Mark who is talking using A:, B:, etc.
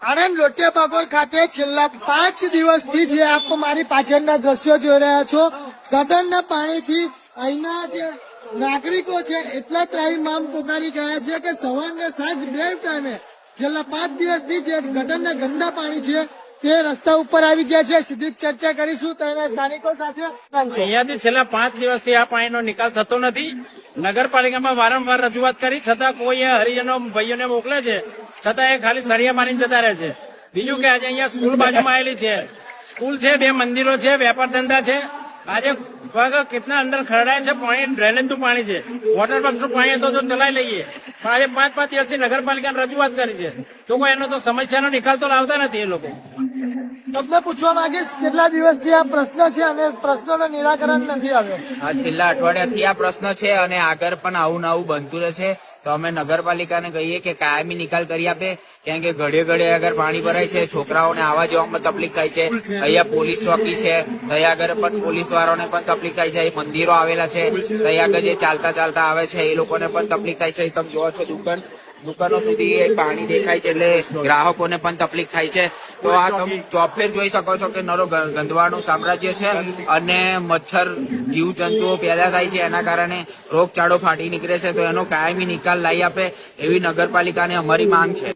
A: આણંદ લોટિયા બાગોર ખાતે છેલ્લા 5 દિવસથી જે આપ મારી પાછળના દ્રશ્યો જોઈ રહ્યા છો, ગટરના પાણીથી અહીંના જે નાગરિકો છે એટલા ત્રાહિમામ પોકારી ગયા છે કે સવારને સાંજ બે ટાઈમે છેલ્લા 5 દિવસથી જે ગટરના ગંદા પાણી છે તે રસ્તા ઉપર આવી ગયા છે. સીધી ચર્ચા કરીશું તેના સ્થાનિકો સાથે.
B: અહીંયાથી છેલ્લા 5 દિવસથી આ પાણીનો નિકાલ થતો નથી. નગરપાલિકામાં વારંવાર રજૂઆત કરી છતાં કોઈ હરિજનો ભાઈઓને મોકલે છે, છતાં એ ખાલી સળિયા મારીને જતા રહે છે. બીજું કે આજે અહીંયા સ્કૂલ બાજુમાં આવેલી છે, સ્કૂલ છે, 2 મંદિરો છે, વેપાર ધંધા છે. આજે કેટલા અંદર ખરડાય છે પાણી, ડ્રેનેજ નું પાણી છે, વોટર વર્ક નું પાણી તો ચલાવી લઈએ, પણ આજે 5 દિવસથી નગરપાલિકાને રજૂઆત કરી છે તો કોઈ એનો તો સમસ્યાનો નિકાલ તો લાવતા નથી એ લોકો.
A: તમને પૂછવા માંગીશ કેટલા દિવસથી આ પ્રશ્ન છે અને પ્રશ્નોનું નિરાકરણ નથી આવ્યો?
C: આ છેલ્લા અઠવાડિયાથી આ પ્રશ્ન છે અને આગળ પણ આવું નવું બનતું રહે છે. તો અમે નગરપાલિકાને કહીએ કે કાયમી નિકાલ કરી આપે, કેમ કે ઘડે ઘડે આગળ પાણી ભરાય છે, છોકરાઓને આવવા જવામાં તકલીફ થાય છે. અહીંયા પોલીસ ચોકી છે, ત્યાં આગળ પણ પોલીસ વાળાને પણ તકલીફ થાય છે. મંદિરો આવેલા છે, ત્યાં આગળ જે ચાલતા ચાલતા આવે છે એ લોકોને પણ તકલીફ થાય છે. તમે જોવો છો દુકાનો સુધી પાણી દેખાય છે એટલે ગ્રાહકોને પણ તકલીફ થાય છે. તો આ તમે ચોફેર જોઈ શકો છો કે નરો ગંદવાળનું સામ્રાજ્ય છે અને મચ્છર જીવજંતુઓ પેદા થાય છે, એના કારણે રોગચાળો ફાટી નીકળે છે. તો એનો કાયમી નિકાલ લાવી આપે એવી નગરપાલિકાને અમારી માંગ છે.